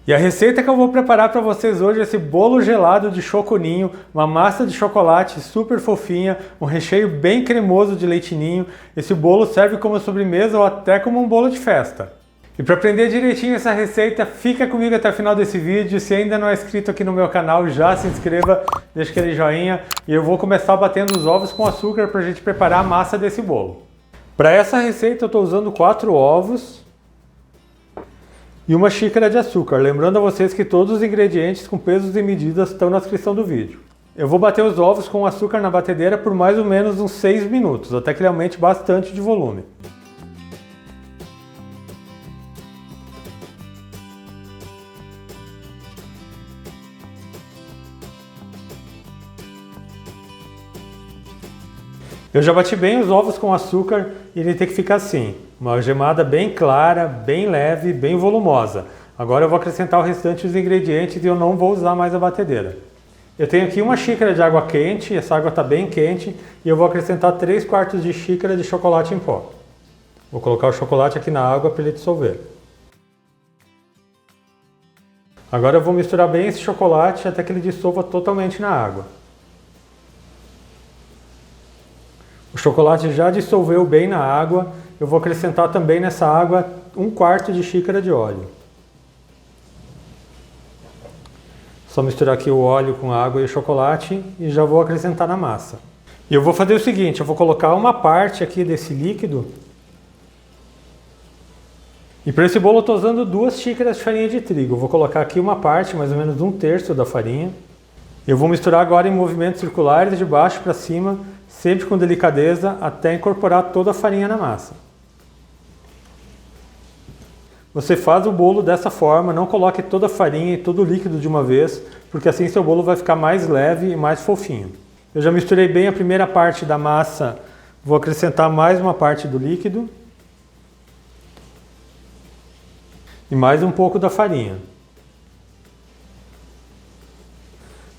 E a receita que eu vou preparar para vocês hoje é esse bolo gelado de choconinho, uma massa de chocolate super fofinha, um recheio bem cremoso de leite ninho. Esse bolo serve como sobremesa ou até como um bolo de festa. E para aprender direitinho essa receita, fica comigo até o final desse vídeo. Se ainda não é inscrito aqui no meu canal, já se inscreva, deixa aquele joinha. E eu vou começar batendo os ovos com açúcar para a gente preparar a massa desse bolo. Para essa receita eu estou usando 4 ovos e 1 xícara de açúcar. Lembrando a vocês que todos os ingredientes com pesos e medidas estão na descrição do vídeo. Eu vou bater os ovos com o açúcar na batedeira por mais ou menos uns 6 minutos, até que ele aumente bastante de volume. Eu já bati bem os ovos com açúcar e ele tem que ficar assim, uma gemada bem clara, bem leve, bem volumosa. Agora eu vou acrescentar o restante dos ingredientes e eu não vou usar mais a batedeira. Eu tenho aqui 1 xícara de água quente, essa água está bem quente, e eu vou acrescentar 3/4 de xícara de chocolate em pó. Vou colocar o chocolate aqui na água para ele dissolver. Agora eu vou misturar bem esse chocolate até que ele dissolva totalmente na água. O chocolate já dissolveu bem na água, eu vou acrescentar também nessa água 1/4 de xícara de óleo. Só misturar aqui o óleo com a água e o chocolate e já vou acrescentar na massa. E eu vou fazer o seguinte, eu vou colocar uma parte aqui desse líquido. E para esse bolo eu estou usando 2 xícaras de farinha de trigo. Eu vou colocar aqui uma parte, mais ou menos 1/3 da farinha. Eu vou misturar agora em movimentos circulares de baixo para cima, sempre com delicadeza, até incorporar toda a farinha na massa. Você faz o bolo dessa forma, não coloque toda a farinha e todo o líquido de uma vez, porque assim seu bolo vai ficar mais leve e mais fofinho. Eu já misturei bem a primeira parte da massa, vou acrescentar mais uma parte do líquido e mais um pouco da farinha.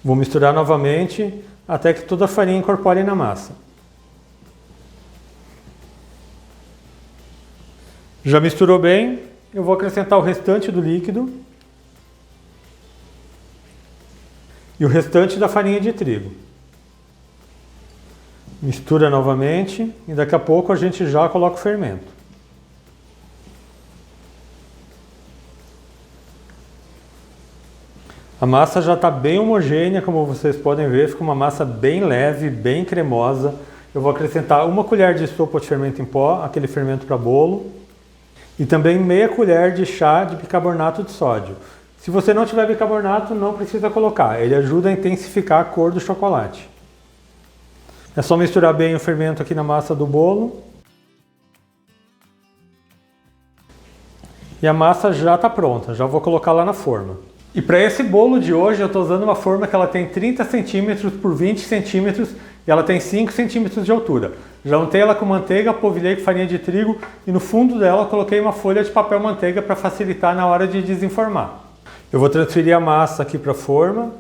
Vou misturar novamente até que toda a farinha incorpore na massa. Já misturou bem, eu vou acrescentar o restante do líquido e o restante da farinha de trigo. Mistura novamente e daqui a pouco a gente já coloca o fermento. A massa já está bem homogênea, como vocês podem ver, fica uma massa bem leve, bem cremosa. Eu vou acrescentar 1 colher de sopa de fermento em pó, aquele fermento para bolo, e também meia colher de chá de bicarbonato de sódio. Se você não tiver bicarbonato, não precisa colocar, ele ajuda a intensificar a cor do chocolate. É só misturar bem o fermento aqui na massa do bolo. E a massa já está pronta, já vou colocar lá na forma. E para esse bolo de hoje eu estou usando uma forma que ela tem 30 centímetros por 20 centímetros e ela tem 5 centímetros de altura. Já untei ela com manteiga, polvilhei com farinha de trigo e no fundo dela coloquei uma folha de papel manteiga para facilitar na hora de desenformar. Eu vou transferir a massa aqui para a forma.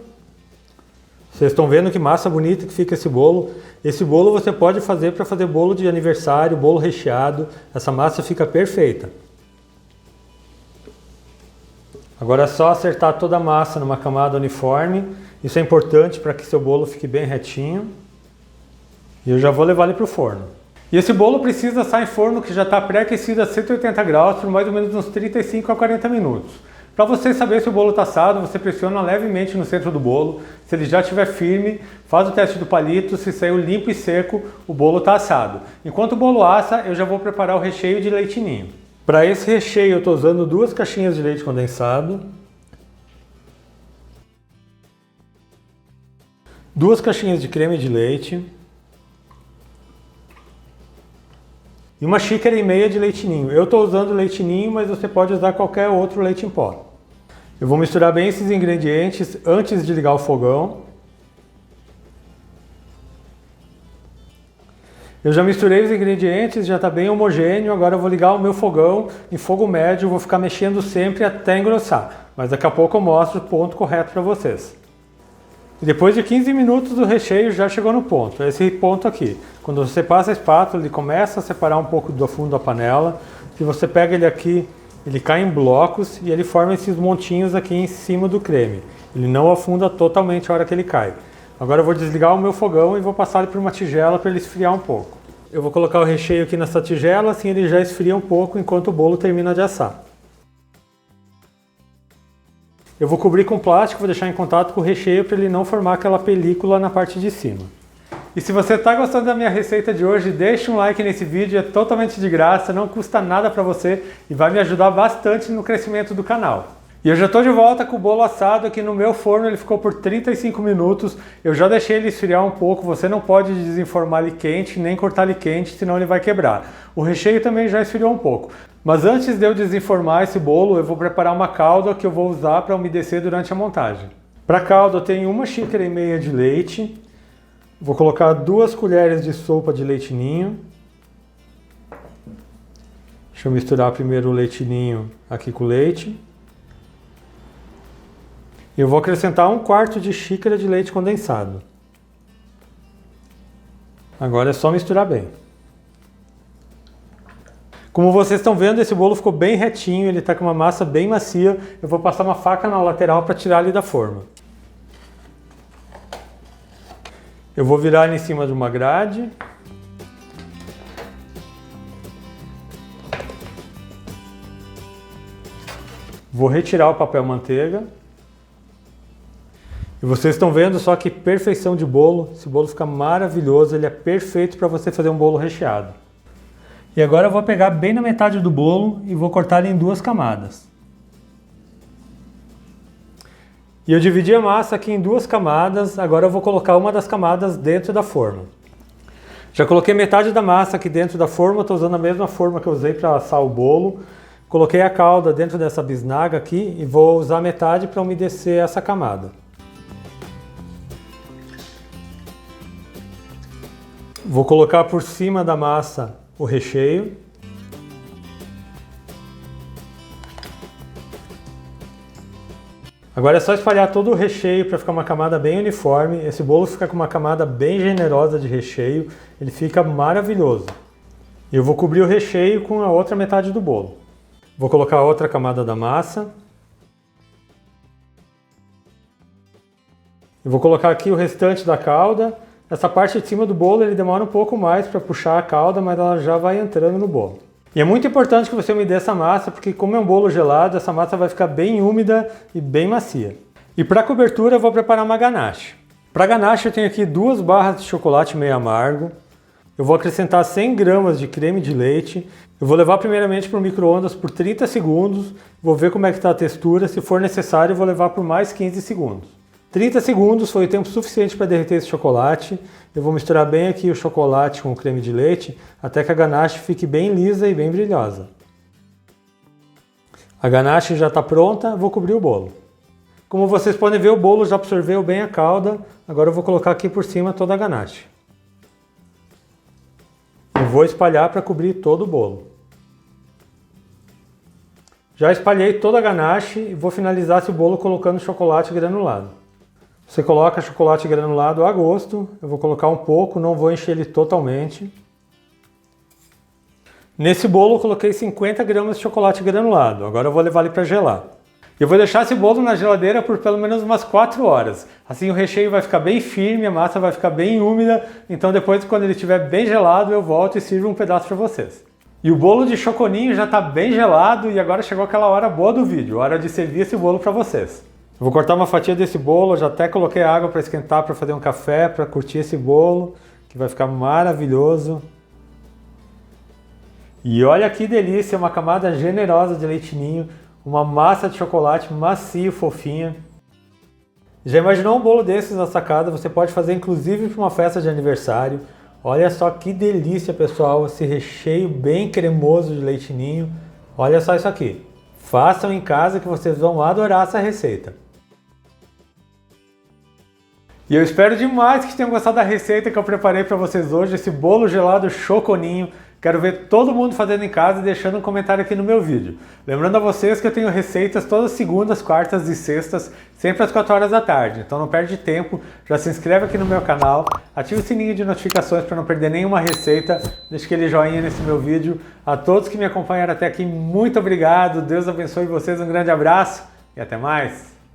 Vocês estão vendo que massa bonita que fica esse bolo. Esse bolo você pode fazer para fazer bolo de aniversário, bolo recheado. Essa massa fica perfeita. Agora é só acertar toda a massa numa camada uniforme. Isso é importante para que seu bolo fique bem retinho. E eu já vou levar ele para o forno. E esse bolo precisa assar em forno que já está pré-aquecido a 180 graus por mais ou menos uns 35 a 40 minutos. Para você saber se o bolo está assado, você pressiona levemente no centro do bolo. Se ele já estiver firme, faz o teste do palito. Se saiu limpo e seco, o bolo está assado. Enquanto o bolo assa, eu já vou preparar o recheio de leite ninho. Para esse recheio eu estou usando 2 caixinhas de leite condensado, 2 caixinhas de creme de leite e 1,5 xícaras de leite ninho. Eu estou usando leite ninho, mas você pode usar qualquer outro leite em pó. Eu vou misturar bem esses ingredientes antes de ligar o fogão. Eu já misturei os ingredientes, já está bem homogêneo, agora eu vou ligar o meu fogão em fogo médio, vou ficar mexendo sempre até engrossar. Mas daqui a pouco eu mostro o ponto correto para vocês. E depois de 15 minutos o recheio já chegou no ponto, esse ponto aqui. Quando você passa a espátula, ele começa a separar um pouco do fundo da panela. Se você pega ele aqui Ele cai em blocos e ele forma esses montinhos aqui em cima do creme. Ele não afunda totalmente a hora que ele cai. Agora eu vou desligar o meu fogão e vou passar ele por uma tigela para ele esfriar um pouco. Eu vou colocar o recheio aqui nessa tigela, assim ele já esfria um pouco enquanto o bolo termina de assar. Eu vou cobrir com plástico, vou deixar em contato com o recheio para ele não formar aquela película na parte de cima. E se você está gostando da minha receita de hoje, deixe um like nesse vídeo, é totalmente de graça, não custa nada para você e vai me ajudar bastante no crescimento do canal. E eu já estou de volta com o bolo assado aqui no meu forno, ele ficou por 35 minutos, eu já deixei ele esfriar um pouco, você não pode desenformar ele quente, nem cortar ele quente, senão ele vai quebrar. O recheio também já esfriou um pouco. Mas antes de eu desenformar esse bolo, eu vou preparar uma calda que eu vou usar para umedecer durante a montagem. Para a calda eu tenho 1,5 xícaras de leite, vou colocar 2 colheres de sopa de leite ninho. Deixa eu misturar primeiro o leite ninho aqui com o leite. Eu vou acrescentar 1/4 de xícara de leite condensado. Agora é só misturar bem. Como vocês estão vendo, esse bolo ficou bem retinho, ele está com uma massa bem macia. Eu vou passar uma faca na lateral para tirar ele da forma. Eu vou virar ele em cima de uma grade. Vou retirar o papel manteiga. E vocês estão vendo só que perfeição de bolo. Esse bolo fica maravilhoso, ele é perfeito para você fazer um bolo recheado. E agora eu vou pegar bem na metade do bolo e vou cortar ele em 2 camadas. E eu dividi a massa aqui em 2 camadas, agora eu vou colocar uma das camadas dentro da forma. Já coloquei metade da massa aqui dentro da forma, estou usando a mesma forma que eu usei para assar o bolo. Coloquei a calda dentro dessa bisnaga aqui e vou usar metade para umedecer essa camada. Vou colocar por cima da massa o recheio. Agora é só espalhar todo o recheio para ficar uma camada bem uniforme. Esse bolo fica com uma camada bem generosa de recheio, ele fica maravilhoso. E eu vou cobrir o recheio com a outra metade do bolo. Vou colocar a outra camada da massa. Eu vou colocar aqui o restante da calda. Essa parte de cima do bolo ele demora um pouco mais para puxar a calda, mas ela já vai entrando no bolo. E é muito importante que você umedeça essa massa, porque como é um bolo gelado, essa massa vai ficar bem úmida e bem macia. E para a cobertura eu vou preparar uma ganache. Para a ganache eu tenho aqui 2 barras de chocolate meio amargo. Eu vou acrescentar 100 gramas de creme de leite. Eu vou levar primeiramente para o micro-ondas por 30 segundos. Vou ver como é que está a textura. Se for necessário, eu vou levar por mais 15 segundos. 30 segundos foi o tempo suficiente para derreter esse chocolate. Eu vou misturar bem aqui o chocolate com o creme de leite até que a ganache fique bem lisa e bem brilhosa. A ganache já está pronta, vou cobrir o bolo. Como vocês podem ver, o bolo já absorveu bem a calda. Agora eu vou colocar aqui por cima toda a ganache. Eu vou espalhar para cobrir todo o bolo. Já espalhei toda a ganache e vou finalizar esse bolo colocando chocolate granulado. Você coloca chocolate granulado a gosto, eu vou colocar um pouco, não vou encher ele totalmente. Nesse bolo eu coloquei 50 gramas de chocolate granulado, agora eu vou levar ele para gelar. Eu vou deixar esse bolo na geladeira por pelo menos umas 4 horas. Assim o recheio vai ficar bem firme, a massa vai ficar bem úmida, então depois quando ele estiver bem gelado eu volto e sirvo um pedaço para vocês. E o bolo de choconinho já está bem gelado e agora chegou aquela hora boa do vídeo, hora de servir esse bolo para vocês. Eu vou cortar uma fatia desse bolo, já até coloquei água para esquentar para fazer um café, para curtir esse bolo, que vai ficar maravilhoso. E olha que delícia, uma camada generosa de leite ninho, uma massa de chocolate macio, fofinha. Já imaginou um bolo desses na sacada? Você pode fazer inclusive para uma festa de aniversário. Olha só que delícia, pessoal, esse recheio bem cremoso de leite ninho. Olha só isso aqui. Façam em casa que vocês vão adorar essa receita. E eu espero demais que tenham gostado da receita que eu preparei para vocês hoje, esse bolo gelado choconinho. Quero ver todo mundo fazendo em casa e deixando um comentário aqui no meu vídeo. Lembrando a vocês que eu tenho receitas todas segundas, quartas e sextas, sempre às 4 horas da tarde. Então não perde tempo, já se inscreve aqui no meu canal, ativa o sininho de notificações para não perder nenhuma receita, deixa aquele joinha nesse meu vídeo. A todos que me acompanharam até aqui, muito obrigado, Deus abençoe vocês, um grande abraço e até mais!